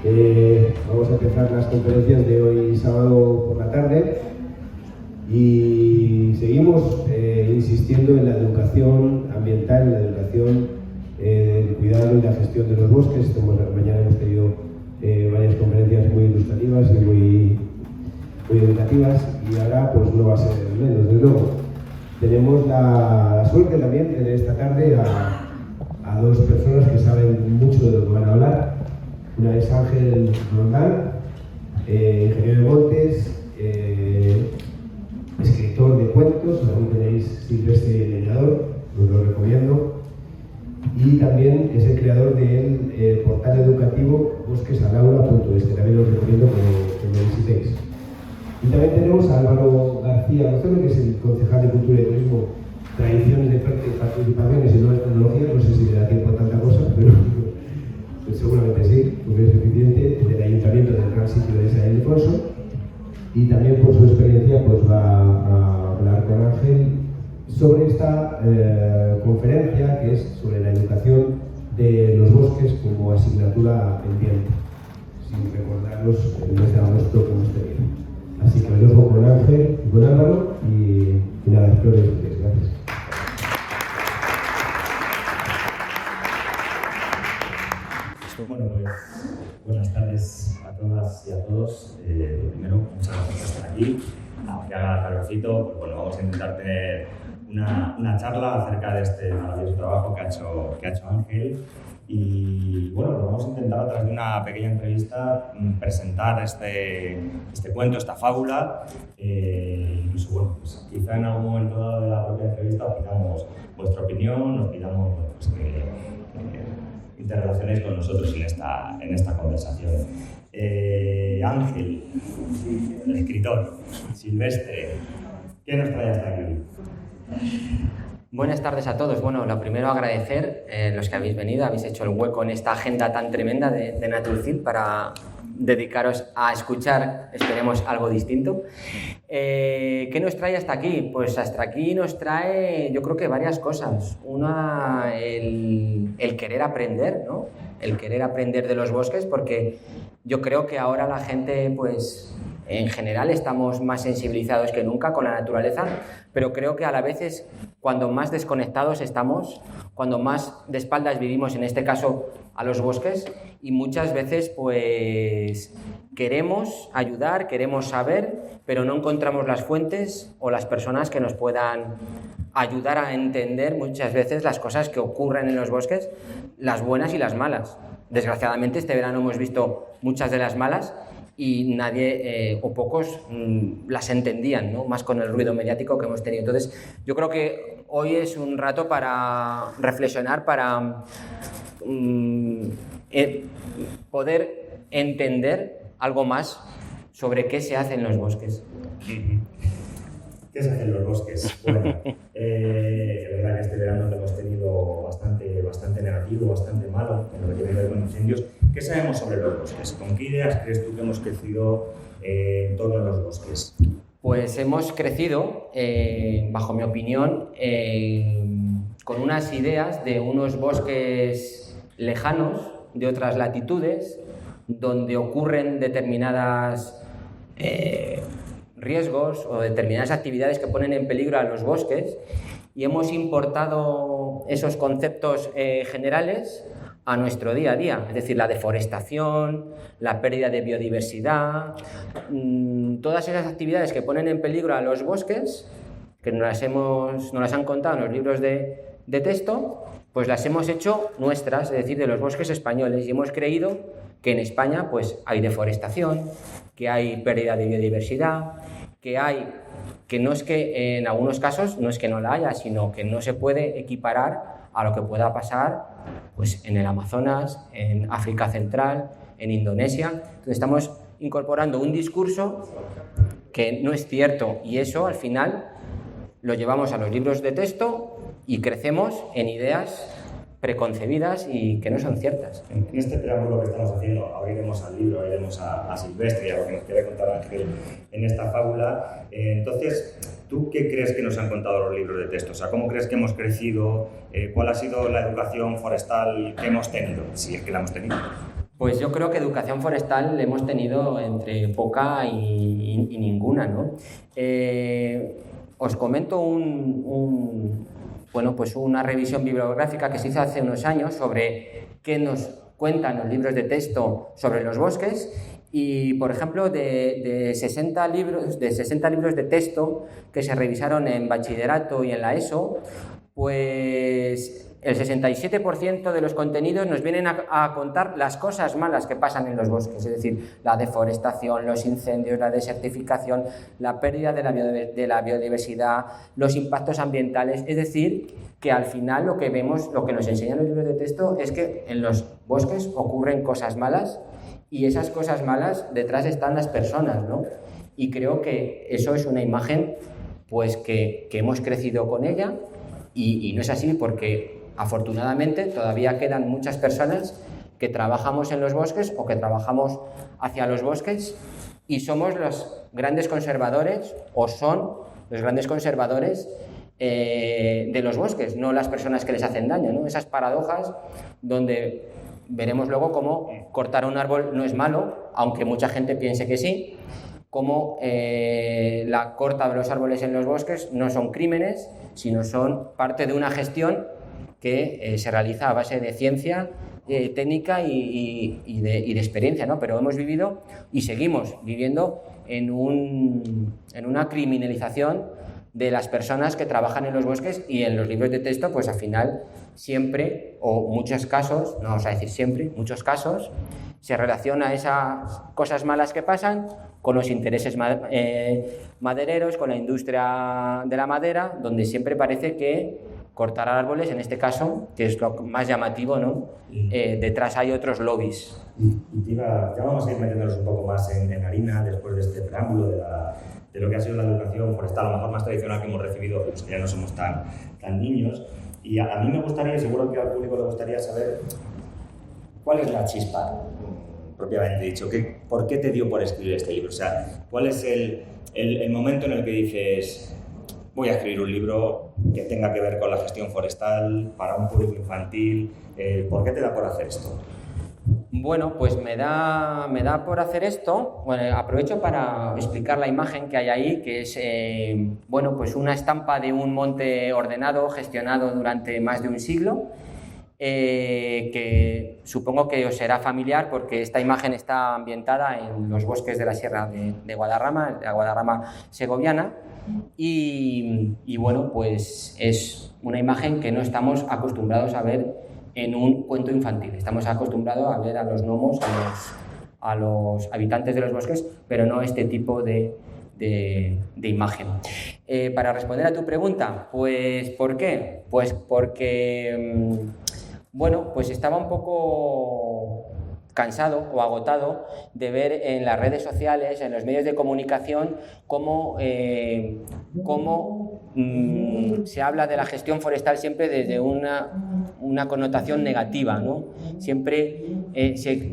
Vamos a empezar las conferencias de hoy sábado por la tarde y seguimos insistiendo en la educación ambiental, en la educación del cuidado y la gestión de los bosques. Mañana hemos tenido varias conferencias muy ilustrativas y muy educativas, y ahora pues no va a ser menos, desde luego. Tenemos la suerte también de tener esta tarde a dos personas que saben mucho de lo que van a hablar. Una es Ángel Rondán, ingeniero de montes, escritor de cuentos, también tenéis Silvestre y el Leñador, os lo recomiendo. Y también es el creador del portal educativo bosquesalaula.es, que también os recomiendo que lo visitéis. Y también tenemos a Álvaro García Lozano, que es el concejal de Cultura y Turismo, Tradiciones, Deporte, Participaciones y Nuevas Tecnologías. No sé si le da tiempo a tanta cosa, pero pues seguramente sí, porque es suficiente, del Ayuntamiento del Gran Sitio de San Ildefonso. Y también por su experiencia pues va a hablar con Ángel sobre esta conferencia, que es sobre la educación de los bosques como asignatura pendiente, sin recordaros el mes de agosto que hemos tenido. Así que os dejo con Ángel y con Álvaro y nada, espero que disfrutéis. Gracias. Bueno, pues buenas tardes a todas y a todos. Primero, muchas gracias por estar aquí. Aunque haga calorcito, pues bueno, vamos a intentar tener una charla acerca de este maravilloso trabajo que ha hecho Ángel. Y bueno, pues vamos a intentar a través de una pequeña entrevista presentar este cuento, esta fábula. Incluso, bueno, pues quizá en algún momento dado de la propia entrevista os pidamos vuestra opinión, os pidamos pues, que interrelacionéis con nosotros en esta conversación. Ángel, el escritor, Silvestre, ¿qué nos trae hasta aquí? Buenas tardes a todos. Bueno, lo primero agradecer los que habéis venido, habéis hecho el hueco en esta agenda tan tremenda de Naturcid para dedicaros a escuchar, esperemos, algo distinto. ¿Qué nos trae hasta aquí? Pues hasta aquí nos trae, yo creo que varias cosas. Una, el querer aprender, ¿no? El querer aprender de los bosques, porque yo creo que ahora la gente, pues, en general estamos más sensibilizados que nunca con la naturaleza, pero creo que a la vez es cuando más desconectados estamos, cuando más de espaldas vivimos, en este caso a los bosques, y muchas veces pues queremos ayudar, queremos saber, pero no encontramos las fuentes o las personas que nos puedan ayudar a entender muchas veces las cosas que ocurren en los bosques, las buenas y las malas. Desgraciadamente este verano hemos visto muchas de las malas y nadie o pocos las entendían, ¿no? Más con el ruido mediático que hemos tenido. Entonces, yo creo que hoy es un rato para reflexionar, para poder entender algo más sobre qué se hace en los bosques. ¿Qué se hace en los bosques? Bueno, es verdad que este verano lo hemos tenido bastante negativo, bastante malo en lo que tiene que ver con incendios. ¿Qué sabemos sobre los bosques? ¿Con qué ideas crees tú que hemos crecido en torno a los bosques? Pues hemos crecido, bajo mi opinión, con unas ideas de unos bosques lejanos, de otras latitudes, donde ocurren determinadas riesgos o determinadas actividades que ponen en peligro a los bosques, y hemos importado esos conceptos generales a nuestro día a día, es decir, la deforestación, la pérdida de biodiversidad, todas esas actividades que ponen en peligro a los bosques, que nos las han contado en los libros de texto, pues las hemos hecho nuestras, es decir, de los bosques españoles, y hemos creído que en España pues hay deforestación, que hay pérdida de biodiversidad, que no es que en algunos casos no es que no la haya, sino que no se puede equiparar a lo que pueda pasar pues, en el Amazonas, en África Central, en Indonesia. Entonces estamos incorporando un discurso que no es cierto, y eso al final lo llevamos a los libros de texto y crecemos en ideas preconcebidas y que no son ciertas. En este preámbulo que estamos haciendo, abriremos al libro, abriremos a Silvestre y a lo que nos quiere contar Ángel en esta fábula. Entonces, ¿tú qué crees que nos han contado los libros de texto? O sea, ¿cómo crees que hemos crecido? ¿Cuál ha sido la educación forestal que hemos tenido? Si es que la hemos tenido. Pues yo creo que educación forestal hemos tenido entre poca y ninguna, ¿no? Os comento pues una revisión bibliográfica que se hizo hace unos años sobre qué nos cuentan los libros de texto sobre los bosques. Y, por ejemplo, de 60 libros de texto que se revisaron en bachillerato y en la ESO, pues el 67% de los contenidos nos vienen a contar las cosas malas que pasan en los bosques, es decir, la deforestación, los incendios, la desertificación, la pérdida de la biodiversidad, los impactos ambientales. Es decir, que al final lo que vemos, lo que nos enseñan los libros de texto es que en los bosques ocurren cosas malas y esas cosas malas detrás están las personas, ¿no? Y creo que eso es una imagen pues que hemos crecido con ella y no es así porque afortunadamente todavía quedan muchas personas que trabajamos en los bosques o que trabajamos hacia los bosques y somos los grandes conservadores o son los grandes conservadores de los bosques, no las personas que les hacen daño, ¿no? Esas paradojas donde veremos luego cómo cortar un árbol no es malo, aunque mucha gente piense que sí, cómo la corta de los árboles en los bosques no son crímenes, sino son parte de una gestión que se realiza a base de ciencia, técnica y de experiencia, ¿no? Pero hemos vivido y seguimos viviendo en una criminalización de las personas que trabajan en los bosques y en los libros de texto, pues al final siempre, o muchos casos, no vamos a decir siempre, muchos casos, se relaciona esas cosas malas que pasan con los intereses madereros, con la industria de la madera, donde siempre parece que cortar árboles, en este caso, que es lo más llamativo, ¿no? Detrás hay otros lobbies. Ya vamos a ir metiéndonos un poco más en harina después de este preámbulo de lo que ha sido la educación forestal, a lo mejor más tradicional que hemos recibido, los que ya no somos tan niños. Y a mí me gustaría, y seguro que al público le gustaría saber, ¿cuál es la chispa, propiamente dicho? ¿Por qué te dio por escribir este libro? O sea, ¿cuál es el momento en el que dices, voy a escribir un libro que tenga que ver con la gestión forestal para un público infantil? ¿Por qué te da por hacer esto? Bueno, pues me da por hacer esto. Bueno, aprovecho para explicar la imagen que hay ahí, que es pues una estampa de un monte ordenado, gestionado durante más de un siglo, que supongo que os será familiar porque esta imagen está ambientada en los bosques de la Sierra de Guadarrama, la Guadarrama segoviana, y bueno, pues es una imagen que no estamos acostumbrados a ver en un cuento infantil. Estamos acostumbrados a ver a los gnomos, a los habitantes de los bosques, pero no este tipo de imagen. Para responder a tu pregunta, pues ¿por qué? Pues porque, pues estaba un poco cansado o agotado de ver en las redes sociales, en los medios de comunicación, cómo se habla de la gestión forestal siempre desde una connotación negativa, ¿no? Siempre se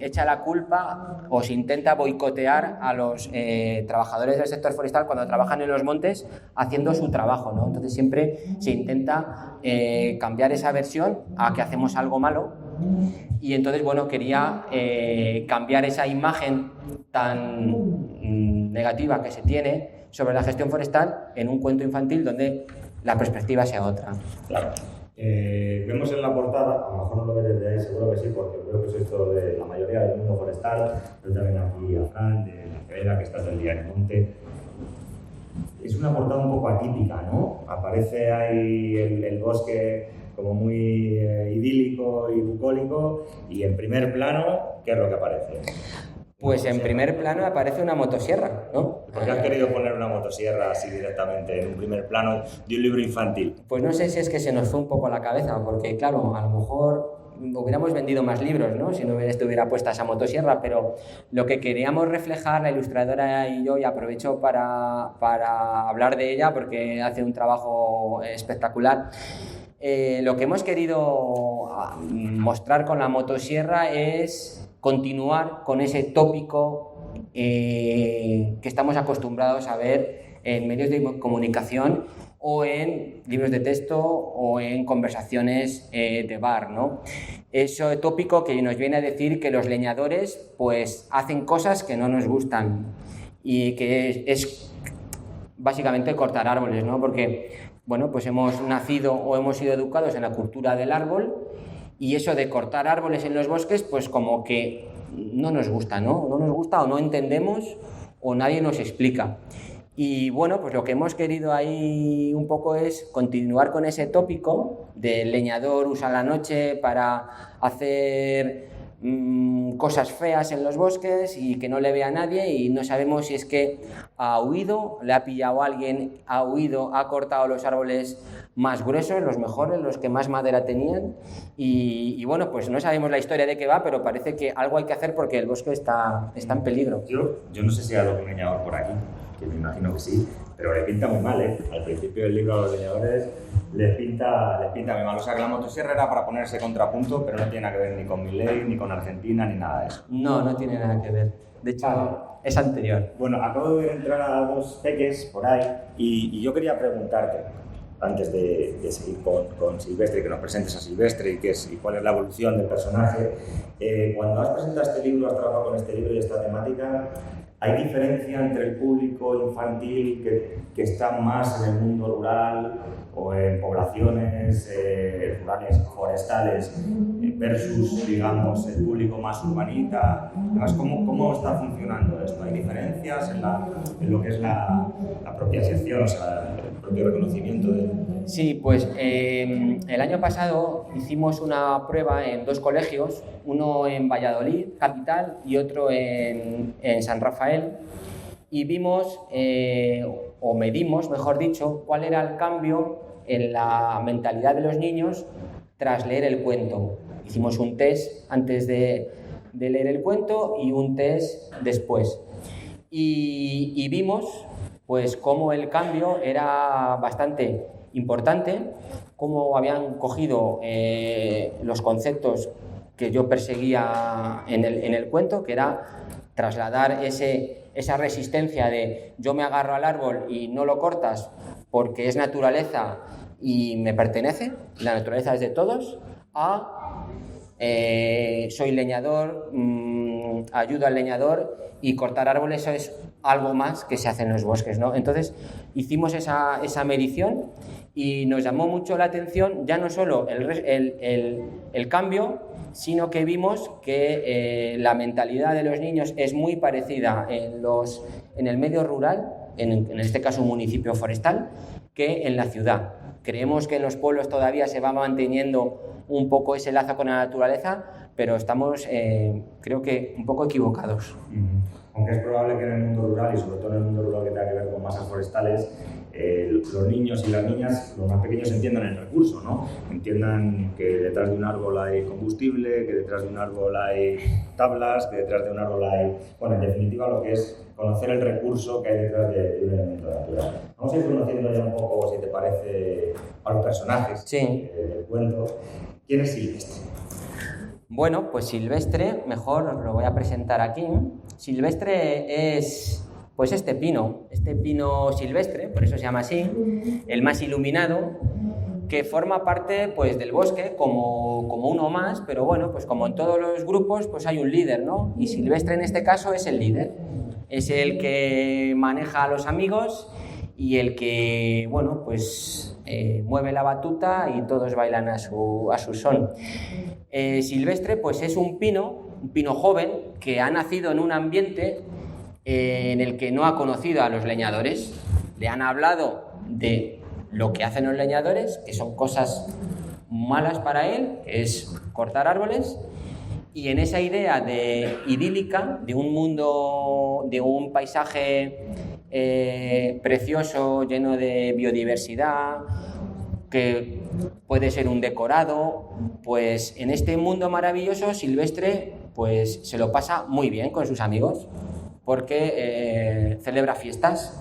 echa la culpa o se intenta boicotear a los trabajadores del sector forestal cuando trabajan en los montes haciendo su trabajo, ¿no? Entonces siempre se intenta cambiar esa versión a que hacemos algo malo. Y entonces, quería cambiar esa imagen tan negativa que se tiene sobre la gestión forestal en un cuento infantil donde la perspectiva sea otra. Claro. Vemos en la portada, a lo mejor no lo ves desde ahí, seguro que sí, porque creo que sois todo de la mayoría del mundo forestal, pero también aquí a Fran, de la Quereda, que está todo el día en el monte. Es una portada un poco atípica, ¿no? Aparece ahí el bosque como muy idílico y bucólico, y en primer plano, ¿qué es lo que aparece? Pues en primer plano aparece una motosierra, ¿no? ¿Por qué has querido poner una motosierra así directamente en un primer plano de un libro infantil? Pues no sé si es que se nos fue un poco la cabeza, porque claro, a lo mejor hubiéramos vendido más libros, ¿no? Si no estuviera puesta esa motosierra, pero lo que queríamos reflejar, la ilustradora y yo, y aprovecho para hablar de ella porque hace un trabajo espectacular. Lo que hemos querido mostrar con la motosierra es continuar con ese tópico que estamos acostumbrados a ver en medios de comunicación o en libros de texto o en conversaciones de bar, ¿no? ese tópico que nos viene a decir que los leñadores pues hacen cosas que no nos gustan y que es básicamente cortar árboles, ¿no? Porque, bueno, pues hemos nacido o hemos sido educados en la cultura del árbol y eso de cortar árboles en los bosques pues como que no nos gusta, ¿no? No nos gusta o no entendemos o nadie nos explica. Y bueno, pues lo que hemos querido ahí un poco es continuar con ese tópico del leñador usa la noche para hacer cosas feas en los bosques y que no le vea a nadie y no sabemos si es que ha huido, le ha pillado a alguien, ha huido, ha cortado los árboles más gruesos, los mejores, los que más madera tenían y bueno, pues no sabemos la historia de qué va, pero parece que algo hay que hacer porque el bosque está en peligro. Yo no sé si hay algún leñador por aquí, que me imagino que sí, pero le pinta muy mal, ¿eh? Al principio del libro a los leñadores les pinta muy mal. O sea, que la motosierra era para ponerse contrapunto, pero no tiene nada que ver ni con mi ley, ni con Argentina, ni nada de eso. No tiene nada que ver. De hecho, es anterior. Bueno, acabo de ver entrar a dos peques por ahí y yo quería preguntarte, antes de seguir con Silvestre, que nos presentes a Silvestre y cuál es la evolución del personaje. Cuando has presentado este libro, has trabajado con este libro y esta temática, ¿hay diferencia entre el público infantil que está más en el mundo rural o en poblaciones rurales forestales versus, digamos, el público más urbanita? ¿Cómo está funcionando esto? ¿Hay diferencias en lo que es la apropiación, o sea, el propio reconocimiento de...? Sí, pues el año pasado hicimos una prueba en dos colegios, uno en Valladolid, capital, y otro en San Rafael, y vimos, o medimos, mejor dicho, cuál era el cambio en la mentalidad de los niños tras leer el cuento. Hicimos un test antes de leer el cuento y un test después. Y vimos pues cómo el cambio era bastante importante, cómo habían cogido los conceptos que yo perseguía en el cuento, que era trasladar esa resistencia de yo me agarro al árbol y no lo cortas porque es naturaleza y me pertenece, la naturaleza es de todos, a soy leñador, ayudo al leñador y cortar árboles eso es algo más que se hace en los bosques, ¿no? Entonces hicimos esa medición y nos llamó mucho la atención ya no solo el cambio, sino que vimos que la mentalidad de los niños es muy parecida en el medio rural, en este caso un municipio forestal, que en la ciudad. Creemos que en los pueblos todavía se va manteniendo un poco ese lazo con la naturaleza, pero estamos, creo que, un poco equivocados. Aunque es probable que en el mundo rural, y sobre todo en el mundo rural que tenga que ver con masas forestales, los niños y las niñas, los más pequeños, entiendan el recurso, ¿no? Entiendan que detrás de un árbol hay combustible, que detrás de un árbol hay tablas, que detrás de un árbol hay... Bueno, en definitiva, lo que es conocer el recurso que hay detrás de un elemento natural. Vamos a ir conociendo ya un poco, si te parece, a los personajes del cuento. ¿Quién es Silvestre? Bueno, pues Silvestre, mejor os lo voy a presentar aquí. Silvestre es pues este pino silvestre, por eso se llama así, el más iluminado, que forma parte pues del bosque como uno más, pero bueno, pues como en todos los grupos pues hay un líder, ¿no? Y Silvestre en este caso es el líder, es el que maneja a los amigos y el que, bueno, pues mueve la batuta y todos bailan a su son. Silvestre pues es un pino joven que ha nacido en un ambiente en el que no ha conocido a los leñadores. Le han hablado de lo que hacen los leñadores, que son cosas malas para él, que es cortar árboles, y en esa idea idílica de un mundo, de un paisaje precioso, lleno de biodiversidad, que puede ser un decorado, pues en este mundo maravilloso Silvestre pues se lo pasa muy bien con sus amigos, porque celebra fiestas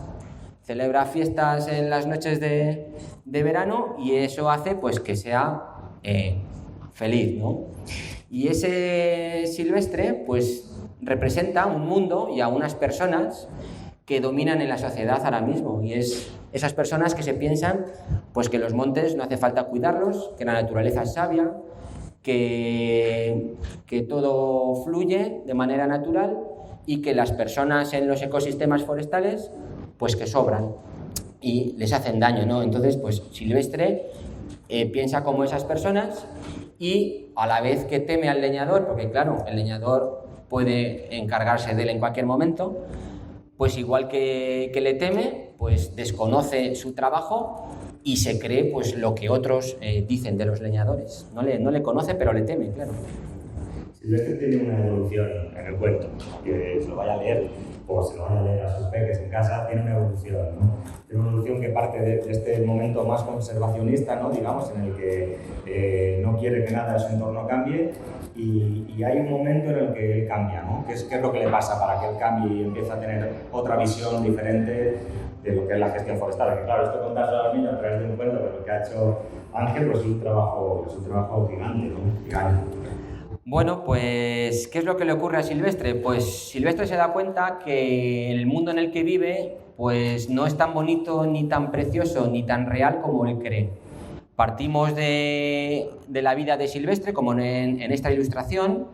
en las noches de verano y eso hace pues que sea feliz, ¿no? Y ese Silvestre pues representa un mundo y a unas personas que dominan en la sociedad ahora mismo, y es esas personas que se piensan pues que los montes no hace falta cuidarlos, que la naturaleza es sabia, que todo fluye de manera natural y que las personas en los ecosistemas forestales pues que sobran y les hacen daño, ¿no? Entonces, pues Silvestre piensa como esas personas y a la vez que teme al leñador, porque claro, el leñador puede encargarse de él en cualquier momento, pues igual que le teme, pues desconoce su trabajo y se cree pues lo que otros dicen de los leñadores. No le conoce, pero le teme, claro. Silvestre tiene una evolución en el cuento, que se lo vaya a leer o se lo vaya a leer a sus peques en casa, tiene una evolución, ¿no? Tiene una evolución que parte de este momento más conservacionista, ¿no? Digamos, en el que no quiere que nada de su entorno cambie y hay un momento en el que él cambia, ¿no? ¿Qué es lo que le pasa para que él cambie y empiece a tener otra visión diferente de lo que es la gestión forestal? Que claro, esto contarlo a los niños a través de un cuento, pero lo que ha hecho Ángel pues es un trabajo gigante, ¿no? Gigante. Bueno, pues, ¿qué es lo que le ocurre a Silvestre? Pues Silvestre se da cuenta que el mundo en el que vive pues no es tan bonito, ni tan precioso, ni tan real como él cree. Partimos de la vida de Silvestre, como en esta ilustración,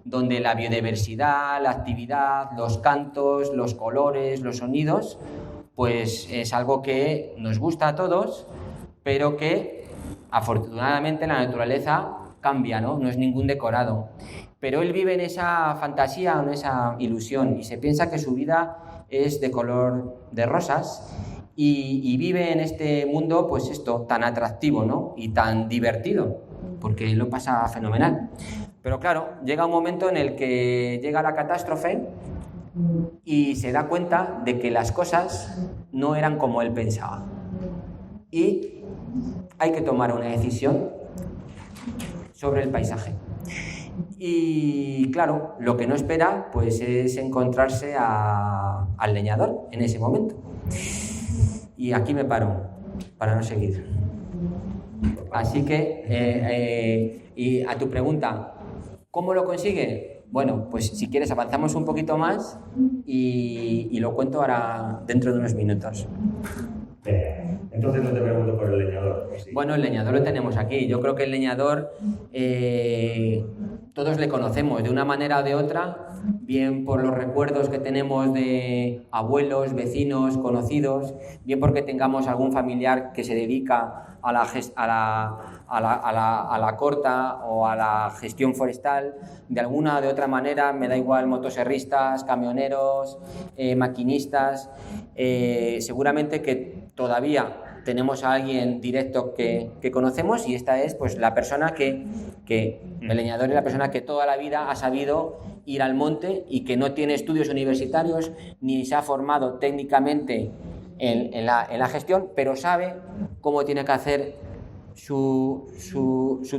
donde la biodiversidad, la actividad, los cantos, los colores, los sonidos, pues es algo que nos gusta a todos, pero que afortunadamente la naturaleza cambia, ¿no? No es ningún decorado. Pero él vive en esa fantasía, en esa ilusión, y se piensa que su vida es de color de rosas y vive en este mundo, pues esto, tan atractivo, ¿no? Y tan divertido, porque lo pasa fenomenal. Pero claro, llega un momento en el que llega la catástrofe y se da cuenta de que las cosas no eran como él pensaba. Y hay que tomar una decisión sobre el paisaje. Y claro, lo que no espera pues es encontrarse al leñador en ese momento. Y aquí me paro para no seguir. Así que, y a tu pregunta, ¿cómo lo consigue? Bueno, pues si quieres avanzamos un poquito más y lo cuento ahora dentro de unos minutos. Entonces no te pregunto por el leñador. ¿Sí? Bueno, el leñador lo tenemos aquí. Yo creo que el leñador todos le conocemos de una manera o de otra, bien por los recuerdos que tenemos de abuelos, vecinos, conocidos, bien porque tengamos algún familiar que se dedica a la corta o a la gestión forestal, de alguna o de otra manera, me da igual, motosierristas, camioneros, maquinistas, seguramente que todavía tenemos a alguien directo que conocemos y esta es pues la persona que el leñador es la persona que toda la vida ha sabido ir al monte y que no tiene estudios universitarios ni se ha formado técnicamente en la gestión, pero sabe cómo tiene que hacer su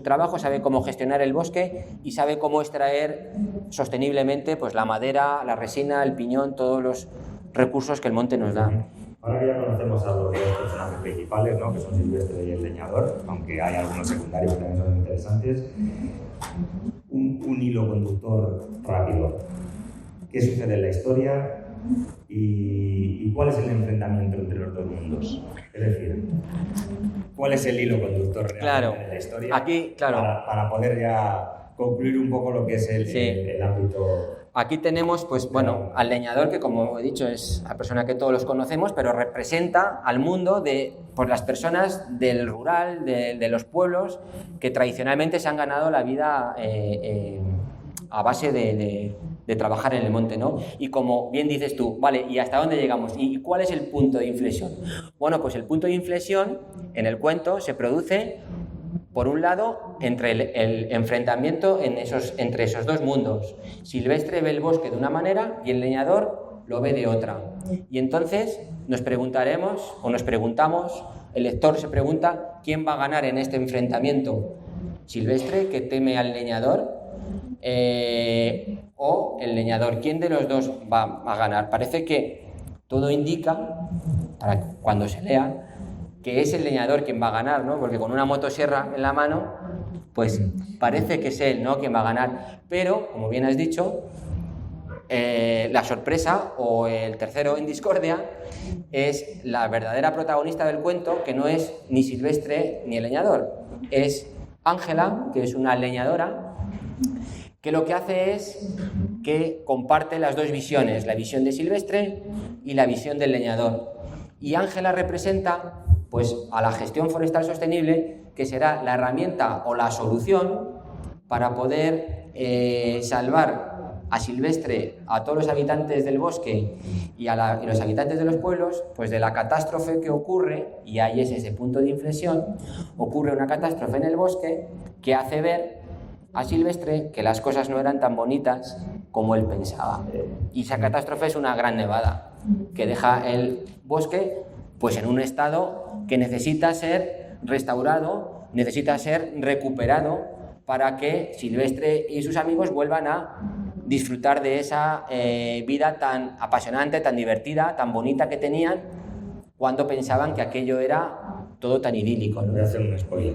trabajo, sabe cómo gestionar el bosque y sabe cómo extraer sosteniblemente pues la madera, la resina, el piñón, todos los recursos que el monte nos da. Ahora que ya conocemos a los dos personajes principales, ¿no? Que son Silvestre y el leñador, aunque hay algunos secundarios que también son interesantes, un hilo conductor rápido. ¿Qué sucede en la historia y cuál es el enfrentamiento entre los dos mundos? Es decir, ¿cuál es el hilo conductor realmente de la historia? Aquí, claro. Para poder ya concluir un poco lo que es el ámbito. Aquí tenemos, pues bueno, al leñador, que como he dicho es la persona que todos los conocemos, pero representa al mundo de pues, las personas del rural, de los pueblos, que tradicionalmente se han ganado la vida a base de trabajar en el monte, ¿no? Y como bien dices tú, vale, ¿y hasta dónde llegamos? ¿Y cuál es el punto de inflexión? Bueno, pues el punto de inflexión en el cuento se produce, por un lado, entre el enfrentamiento entre esos dos mundos. Silvestre ve el bosque de una manera y el leñador lo ve de otra. Y entonces nos preguntamos, el lector se pregunta, ¿quién va a ganar en este enfrentamiento? ¿Silvestre, que teme al leñador? ¿O el leñador? ¿Quién de los dos va a ganar? Parece que todo indica, para cuando se lea, que es el leñador quien va a ganar, ¿no? Porque con una motosierra en la mano, pues parece que es él, ¿no?, quien va a ganar. Pero, como bien has dicho, la sorpresa o el tercero en discordia es la verdadera protagonista del cuento, que no es ni Silvestre ni el leñador, es Ángela, que es una leñadora, que lo que hace es que comparte las dos visiones, la visión de Silvestre y la visión del leñador. Y Ángela representa pues, a la gestión forestal sostenible, que será la herramienta o la solución para poder salvar a Silvestre, a todos los habitantes del bosque y los habitantes de los pueblos, pues de la catástrofe que ocurre, y ahí es ese punto de inflexión, ocurre una catástrofe en el bosque que hace ver a Silvestre que las cosas no eran tan bonitas como él pensaba. Y esa catástrofe es una gran nevada que deja el bosque pues en un estado que necesita ser restaurado, necesita ser recuperado para que Silvestre y sus amigos vuelvan a disfrutar de esa vida tan apasionante, tan divertida, tan bonita que tenían cuando pensaban que aquello era todo tan idílico, ¿no? Voy a hacer un spoiler.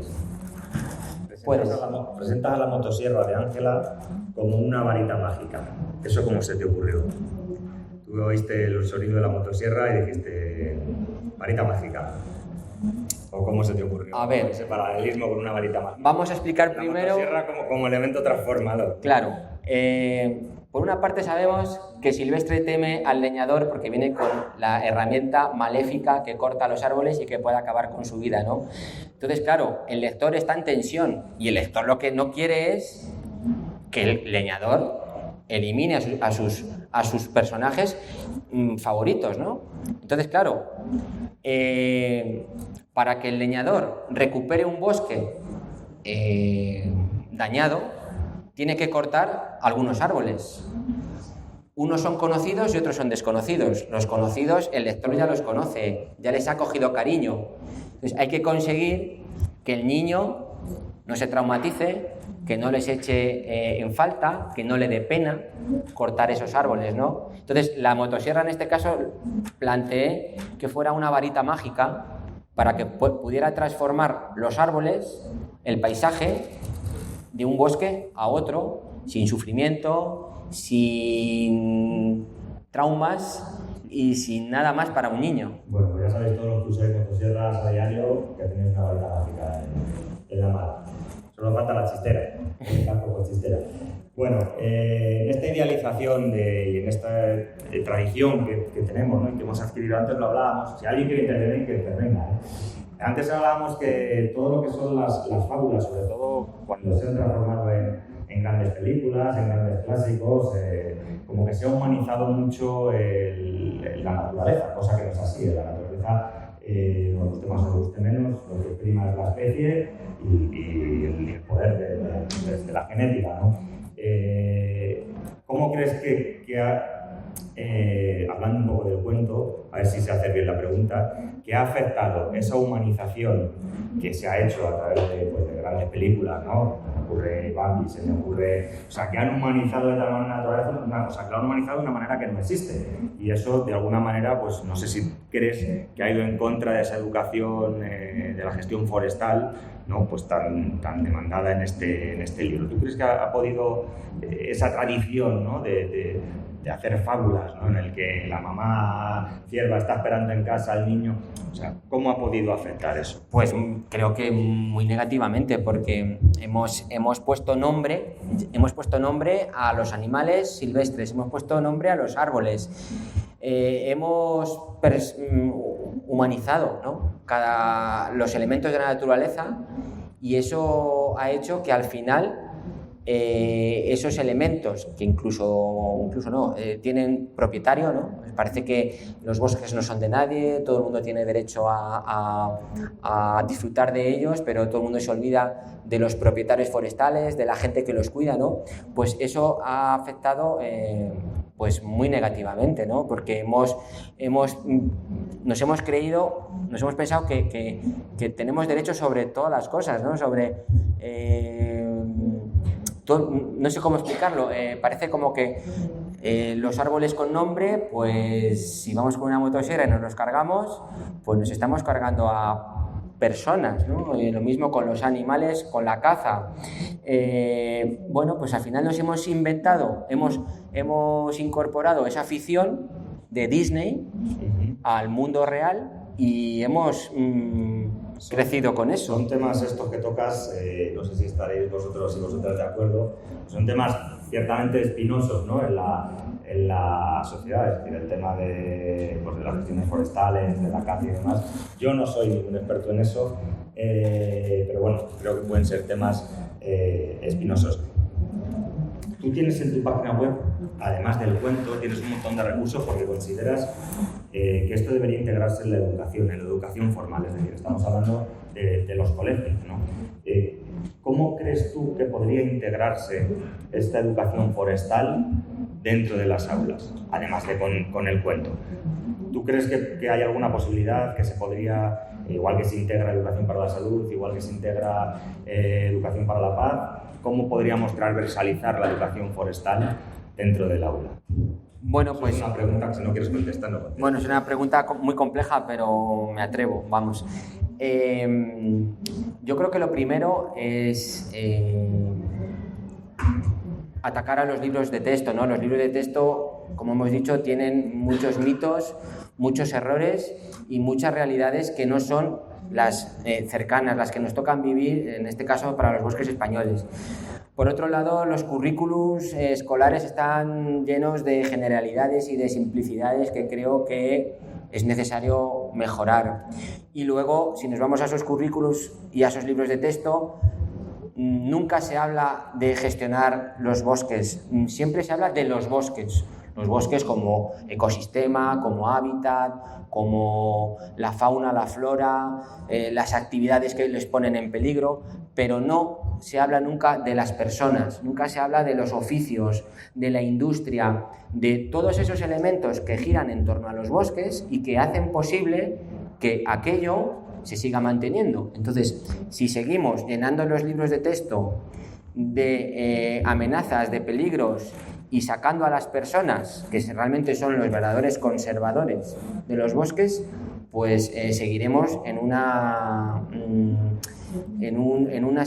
Presentas a la motosierra de Ángela como una varita mágica. ¿Eso cómo se te ocurrió? Tú oíste el sonido de la motosierra y dijiste, varita mágica. ¿O cómo se te ocurrió? A ver, ese paralelismo con una varita mágica. Vamos a explicar la primero... motosierra como elemento transformador. Claro. Por una parte sabemos que Silvestre teme al leñador porque viene con la herramienta maléfica que corta los árboles y que puede acabar con su vida, ¿no? Entonces, claro, el lector está en tensión y el lector lo que no quiere es que el leñador elimine a sus personajes favoritos, ¿no? Entonces, claro, para que el leñador recupere un bosque dañado, tiene que cortar algunos árboles. Unos son conocidos y otros son desconocidos. Los conocidos, el lector ya los conoce, ya les ha cogido cariño. Entonces hay que conseguir que el niño no se traumatice, que no les eche en falta, que no le dé pena cortar esos árboles, ¿no? Entonces la motosierra en este caso planteé que fuera una varita mágica para que pudiera transformar los árboles, el paisaje, de un bosque a otro, sin sufrimiento, sin traumas y sin nada más para un niño. Bueno, pues ya sabéis todos los que usáis motosierras a diario que tenéis una varita mágica en la mano. Solo falta la chistera, el campo con chistera. Bueno, en esta idealización y en esta tradición que tenemos, ¿no? Y que hemos adquirido, antes lo hablábamos, si alguien quiere intervenir, que intervenga, ¿eh? Antes hablábamos que todo lo que son las fábulas, sobre todo cuando se han transformado en grandes películas, en grandes clásicos, como que se ha humanizado mucho la naturaleza, cosa que no es así. La naturaleza, nos guste más o nos guste menos, lo que prima es la especie y el poder de la genética, ¿no? ¿Cómo crees hablando un poco del cuento, a ver si se hace bien la pregunta, que ha afectado esa humanización que se ha hecho a través de grandes películas, ¿no? Se me ocurre Bambi, se me ocurre... O sea, que han humanizado de tal manera la naturaleza, o sea, que lo han humanizado de una manera que no existe. Y eso, de alguna manera, pues no sé si crees que ha ido en contra de esa educación de la gestión forestal, ¿no? Pues tan demandada en este libro. ¿Tú crees que ha podido esa tradición, ¿no? de hacer fábulas, ¿no? En el que la mamá cierva está esperando en casa al niño? O sea, ¿cómo ha podido afectar eso? Pues creo que muy negativamente, porque hemos puesto nombre a los animales silvestres, hemos puesto nombre a los árboles, hemos humanizado, ¿no? los elementos de la naturaleza, y eso ha hecho que al final esos elementos que incluso no tienen propietario, ¿no? Parece que los bosques no son de nadie, todo el mundo tiene derecho a disfrutar de ellos, pero todo el mundo se olvida de los propietarios forestales, de la gente que los cuida, ¿no? Pues eso ha afectado pues muy negativamente, ¿no? Porque nos hemos pensado que tenemos derecho sobre todas las cosas, ¿no? No sé cómo explicarlo, parece como que los árboles con nombre, pues si vamos con una motosierra y nos los cargamos, pues nos estamos cargando a personas, ¿no? Lo mismo con los animales, con la caza. Bueno, pues al final nos hemos inventado, hemos incorporado esa ficción de Disney al mundo real y hemos crecido con eso. Son temas estos que tocas, no sé si estaréis vosotros y vosotras de acuerdo, son temas ciertamente espinosos, ¿no? en la sociedad, es decir, el tema de las gestiones forestales, de la caza y demás. Yo no soy ningún experto en eso, pero bueno, creo que pueden ser temas espinosos. Tú tienes en tu página web, además del cuento, tienes un montón de recursos porque consideras que esto debería integrarse en la educación formal, es decir, estamos hablando de los colegios, ¿no? ¿Cómo crees tú que podría integrarse esta educación forestal dentro de las aulas, además de con el cuento? ¿Tú crees que hay alguna posibilidad que se podría, igual que se integra educación para la salud, igual que se integra educación para la paz, cómo podríamos transversalizar la educación forestal dentro del aula? Bueno, pues... Es una pregunta que si no quieres contestar, no contestas. Bueno, es una pregunta muy compleja, pero me atrevo, vamos. Yo creo que lo primero es atacar a los libros de texto, ¿no? Los libros de texto, como hemos dicho, tienen muchos mitos, muchos errores y muchas realidades que no son las cercanas, las que nos tocan vivir, en este caso para los bosques españoles. Por otro lado, los currículums escolares están llenos de generalidades y de simplicidades que creo que es necesario mejorar. Y luego, si nos vamos a esos currículums y a esos libros de texto, nunca se habla de gestionar los bosques, siempre se habla de los bosques. Los bosques como ecosistema, como hábitat, como la fauna, la flora, las actividades que les ponen en peligro, pero no se habla nunca de las personas, nunca se habla de los oficios, de la industria, de todos esos elementos que giran en torno a los bosques y que hacen posible que aquello se siga manteniendo. Entonces, si seguimos llenando los libros de texto de amenazas, de peligros, y sacando a las personas, que realmente son los verdaderos conservadores de los bosques, pues seguiremos en unas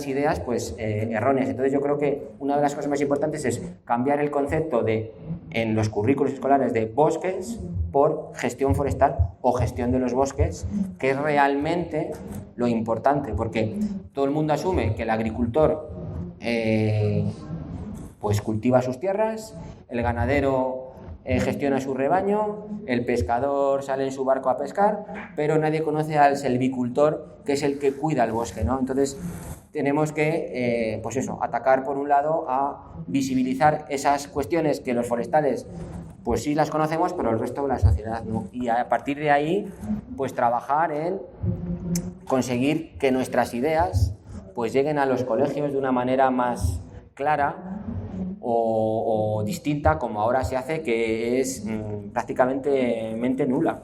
ideas pues, erróneas. Entonces yo creo que una de las cosas más importantes es cambiar el concepto en los currículos escolares de bosques por gestión forestal o gestión de los bosques, que es realmente lo importante, porque todo el mundo asume que el agricultor pues cultiva sus tierras, el ganadero gestiona su rebaño, el pescador sale en su barco a pescar, pero nadie conoce al selvicultor, que es el que cuida el bosque, ¿no? Entonces tenemos que, pues eso, atacar por un lado a visibilizar esas cuestiones que los forestales pues sí las conocemos, pero el resto de la sociedad no. Y a partir de ahí, pues trabajar en conseguir que nuestras ideas pues lleguen a los colegios de una manera más clara o distinta, como ahora se hace, que es prácticamente nula.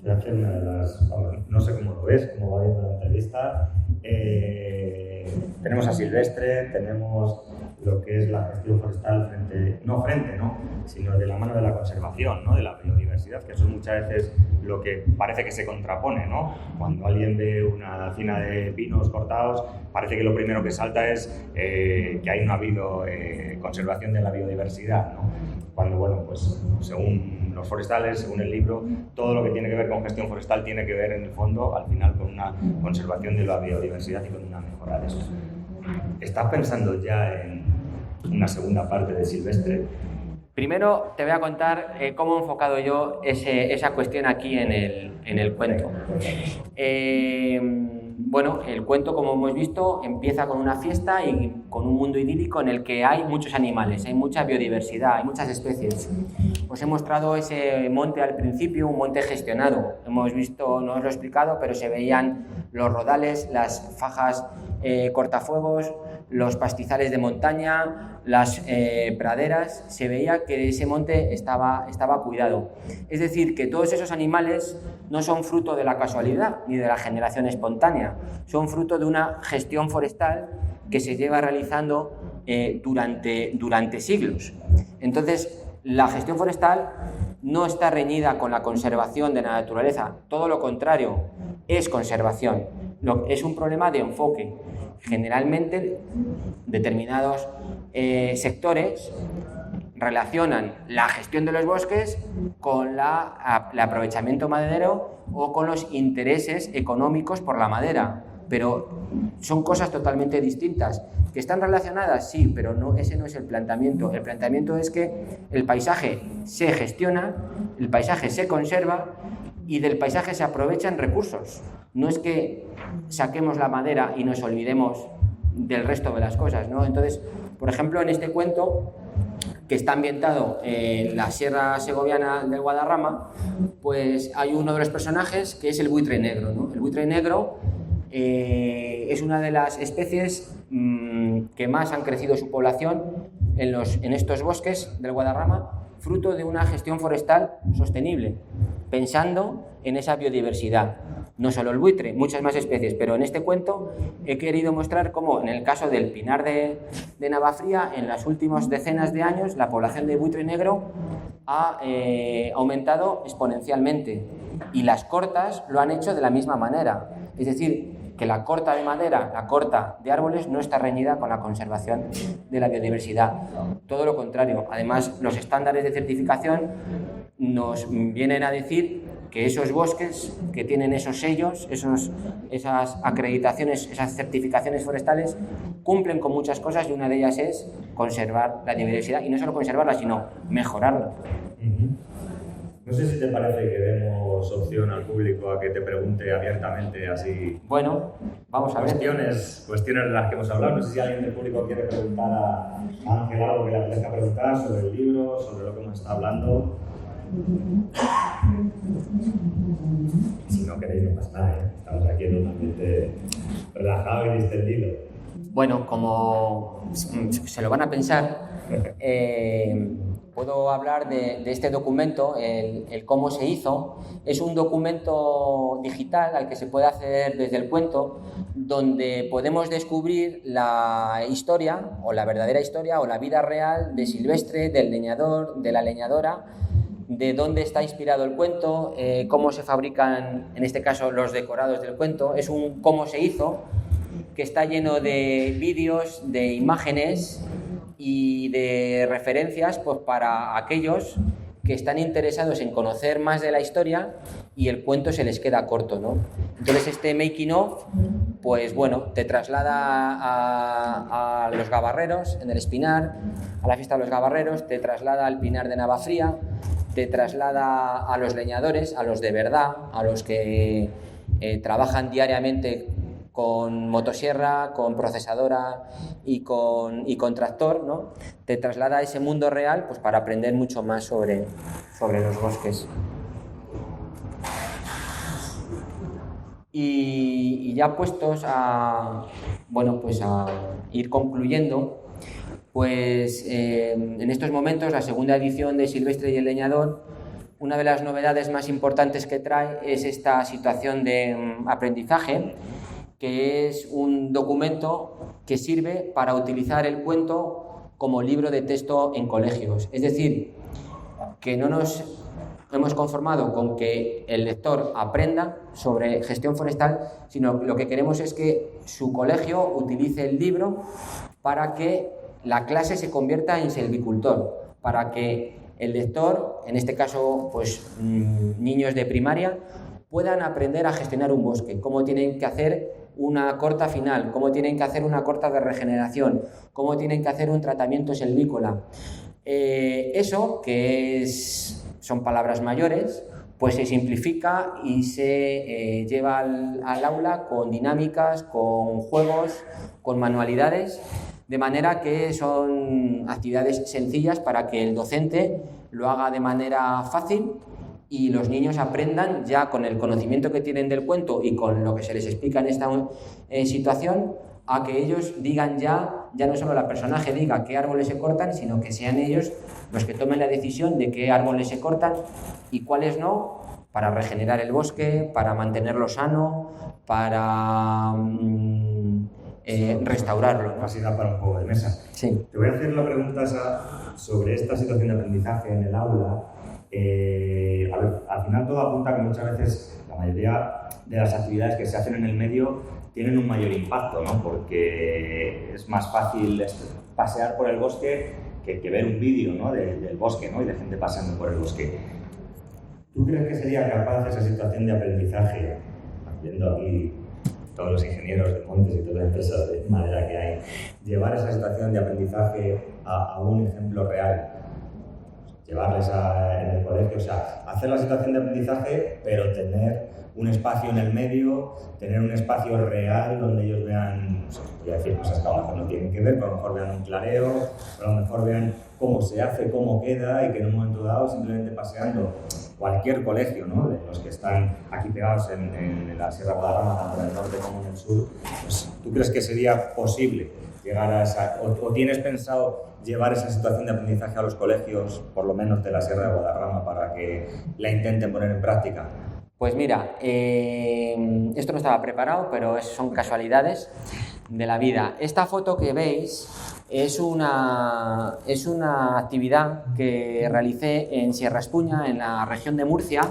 Voy a hacer una de las... No sé cómo lo ves, cómo va viendo la entrevista. Tenemos a Silvestre, tenemos lo que es la gestión forestal sino de la mano de la conservación, ¿no? De la biodiversidad, que eso es muchas veces lo que parece que se contrapone, ¿no? Cuando alguien ve una encina de pinos cortados, parece que lo primero que salta es que ahí no ha habido conservación de la biodiversidad, ¿no? Cuando, bueno, pues según los forestales, según el libro, todo lo que tiene que ver con gestión forestal tiene que ver en el fondo, al final, con una conservación de la biodiversidad y con una mejora de eso. ¿Estás pensando ya en una segunda parte de Silvestre? Primero te voy a contar cómo he enfocado yo esa cuestión aquí en el cuento. Bueno, el cuento, como hemos visto, empieza con una fiesta y con un mundo idílico en el que hay muchos animales, hay mucha biodiversidad, hay muchas especies. Os he mostrado ese monte al principio, un monte gestionado. Hemos visto, no os lo he explicado, pero se veían los rodales, las fajas cortafuegos, los pastizales de montaña, las praderas. Se veía que ese monte estaba cuidado. Es decir, que todos esos animales no son fruto de la casualidad ni de la generación espontánea, son fruto de una gestión forestal que se lleva realizando durante siglos. Entonces, la gestión forestal no está reñida con la conservación de la naturaleza, todo lo contrario, es conservación. Es un problema de enfoque. Generalmente, determinados sectores relacionan la gestión de los bosques con el aprovechamiento maderero o con los intereses económicos por la madera, pero son cosas totalmente distintas. ¿Que están relacionadas? Sí, pero no, ese no es el planteamiento. El planteamiento es que el paisaje se gestiona, el paisaje se conserva y del paisaje se aprovechan recursos. No es que saquemos la madera y nos olvidemos del resto de las cosas, ¿no? Entonces, por ejemplo, en este cuento, que está ambientado en la Sierra Segoviana del Guadarrama, pues hay uno de los personajes que es el buitre negro, ¿no? El buitre negro es una de las especies que más han crecido su población en estos bosques del Guadarrama, fruto de una gestión forestal sostenible, pensando en esa biodiversidad. No solo el buitre, muchas más especies, pero en este cuento he querido mostrar cómo, en el caso del pinar de Navafría, en las últimas decenas de años, la población de buitre negro ha aumentado exponencialmente y las cortas lo han hecho de la misma manera. Es decir, que la corta de madera, la corta de árboles, no está reñida con la conservación de la biodiversidad. Todo lo contrario. Además, los estándares de certificación nos vienen a decir que esos bosques que tienen esos sellos, esas acreditaciones, esas certificaciones forestales, cumplen con muchas cosas y una de ellas es conservar la biodiversidad, y no solo conservarla, sino mejorarla. No sé si te parece que demos opción al público a que te pregunte abiertamente así. Bueno, vamos a ver. Cuestiones de las que hemos hablado. No sé si alguien del público quiere preguntar a Ángel algo que le apetezca preguntar sobre el libro, sobre lo que hemos estado hablando. Si no queréis, no pasa nada, ¿eh? Estamos aquí en un ambiente relajado y distendido. Bueno, como se lo van a pensar, puedo hablar de este documento, el cómo se hizo. Es un documento digital al que se puede acceder desde el cuento, donde podemos descubrir la historia, o la verdadera historia, o la vida real de Silvestre, del leñador, de la leñadora, de dónde está inspirado el cuento, cómo se fabrican, en este caso, los decorados del cuento. Es un cómo se hizo, que está lleno de vídeos, de imágenes y de referencias, pues, para aquellos que están interesados en conocer más de la historia y el cuento se les queda corto, ¿no? Entonces este making of, pues bueno, te traslada a los Gabarreros en el Espinar, a la fiesta de los Gabarreros, te traslada al Pinar de Navafría, te traslada a los leñadores, a los de verdad, a los que trabajan diariamente con motosierra, con procesadora y con tractor, ¿no? Te traslada a ese mundo real, pues, para aprender mucho más sobre los bosques. Y ya puestos a ir concluyendo, pues en estos momentos la segunda edición de Silvestre y el leñador, una de las novedades más importantes que trae es esta situación de aprendizaje, que es un documento que sirve para utilizar el cuento como libro de texto en colegios. Es decir, que no nos hemos conformado con que el lector aprenda sobre gestión forestal, sino lo que queremos es que su colegio utilice el libro para que la clase se convierta en silvicultor, para que el lector, en este caso, pues niños de primaria, puedan aprender a gestionar un bosque, cómo tienen que hacer una corta final, cómo tienen que hacer una corta de regeneración, cómo tienen que hacer un tratamiento silvícola. Eso, que son palabras mayores, pues se simplifica y se lleva al aula con dinámicas, con juegos, con manualidades, de manera que son actividades sencillas para que el docente lo haga de manera fácil y los niños aprendan ya con el conocimiento que tienen del cuento y con lo que se les explica en esta situación, a que ellos digan ya no solo la personaje diga qué árboles se cortan, sino que sean ellos los que tomen la decisión de qué árboles se cortan y cuáles no, para regenerar el bosque, para mantenerlo sano, para restaurarlo, ¿no? Así da para un juego de mesa. Sí. Te voy a hacer la pregunta sobre esta situación de aprendizaje en el aula. A ver, al final todo apunta que muchas veces la mayoría de las actividades que se hacen en el medio tienen un mayor impacto, ¿no? Porque es más fácil pasear por el bosque que ver un vídeo, ¿no?, del bosque, ¿no?, y de gente pasando por el bosque. ¿Tú crees que sería capaz esa situación de aprendizaje, viendo aquí todos los ingenieros de montes y todas las empresas de madera que hay, llevar esa situación de aprendizaje a un ejemplo real? Llevarles en el colegio, o sea, hacer la situación de aprendizaje, pero tener un espacio en el medio, tener un espacio real donde ellos vean, voy a decir cosas que a lo mejor no tienen que ver, pero a lo mejor vean un clareo, pero a lo mejor vean cómo se hace, cómo queda, y que en un momento dado, simplemente paseando cualquier colegio, ¿no?, de los que están aquí pegados en la Sierra Guadarrama, tanto en el norte como en el sur, pues, ¿tú crees que sería posible llegar a esa, o tienes pensado llevar esa situación de aprendizaje a los colegios, por lo menos de la Sierra de Guadarrama, para que la intenten poner en práctica? Pues mira, esto no estaba preparado, pero son casualidades de la vida. Esta foto que veis es una actividad que realicé en Sierra Espuña, en la región de Murcia,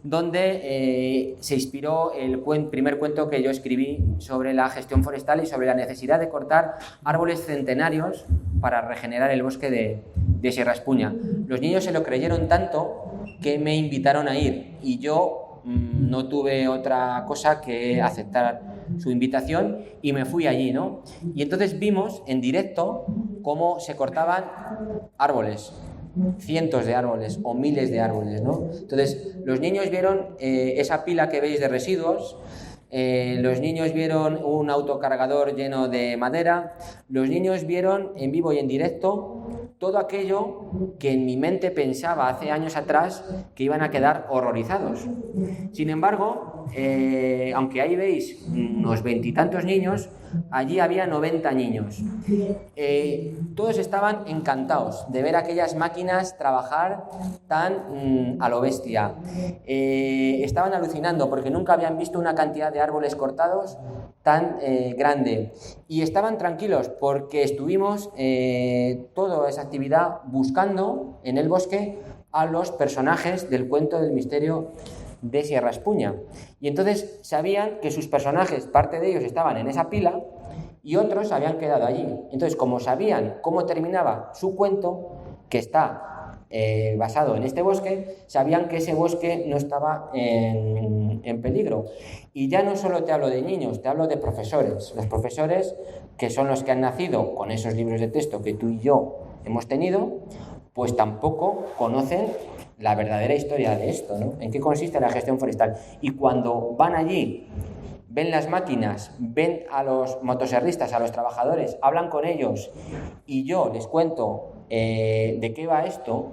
donde se inspiró el primer cuento que yo escribí sobre la gestión forestal y sobre la necesidad de cortar árboles centenarios para regenerar el bosque de Sierra Espuña. Los niños se lo creyeron tanto que me invitaron a ir, y yo no tuve otra cosa que aceptar su invitación y me fui allí, ¿no? Y entonces vimos en directo cómo se cortaban árboles, cientos de árboles o miles de árboles, ¿no? Entonces los niños vieron esa pila que veis de residuos, los niños vieron un autocargador lleno de madera, los niños vieron en vivo y en directo todo aquello que en mi mente pensaba hace años atrás que iban a quedar horrorizados. Sin embargo, aunque ahí veis unos 20 y tantos niños, allí había 90 niños. Todos estaban encantados de ver aquellas máquinas trabajar tan a lo bestia. Estaban alucinando porque nunca habían visto una cantidad de árboles cortados tan grande, y estaban tranquilos porque estuvimos toda esa actividad buscando en el bosque a los personajes del cuento del misterio de Sierra Espuña, y entonces sabían que sus personajes, parte de ellos estaban en esa pila y otros habían quedado allí. Entonces, como sabían cómo terminaba su cuento, que está basado en este bosque, sabían que ese bosque no estaba en peligro. Y ya no solo te hablo de niños, te hablo de profesores. Los profesores, que son los que han nacido con esos libros de texto que tú y yo hemos tenido, pues tampoco conocen la verdadera historia de esto, ¿no? ¿En qué consiste la gestión forestal? Y cuando van allí, ven las máquinas, ven a los motoserristas, a los trabajadores, hablan con ellos, y yo les cuento de qué va esto,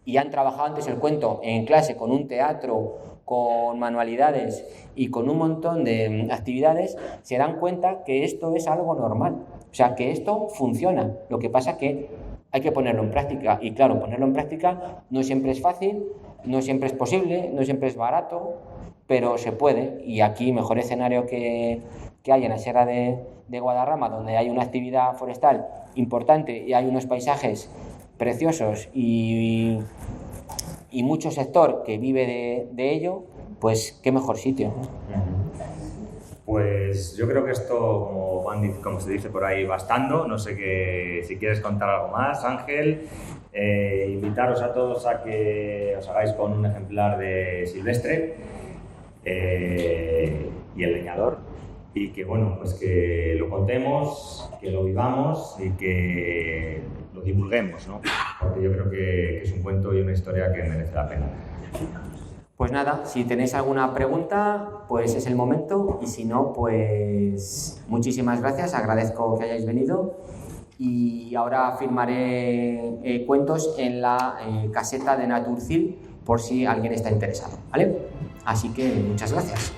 y han trabajado antes el cuento en clase con un teatro, con manualidades y con un montón de actividades, se dan cuenta que esto es algo normal, o sea, que esto funciona. Lo que pasa que hay que ponerlo en práctica, y claro, ponerlo en práctica no siempre es fácil, no siempre es posible, no siempre es barato, pero se puede. Y aquí, mejor escenario que hay en la Sierra de Guadarrama, donde hay una actividad forestal importante y hay unos paisajes preciosos y mucho sector que vive de ello, pues qué mejor sitio. Pues yo creo que esto, como se dice por ahí, bastando. No sé si quieres contar algo más, Ángel. Invitaros a todos a que os hagáis con un ejemplar de Silvestre y El leñador, y que bueno, pues que lo contemos, que lo vivamos y que lo divulguemos, ¿no? Porque yo creo que es un cuento y una historia que merece la pena. Pues nada, si tenéis alguna pregunta, pues es el momento, y si no, pues muchísimas gracias, agradezco que hayáis venido, y ahora firmaré cuentos en la caseta de Naturcil por si alguien está interesado, ¿vale? Así que muchas gracias.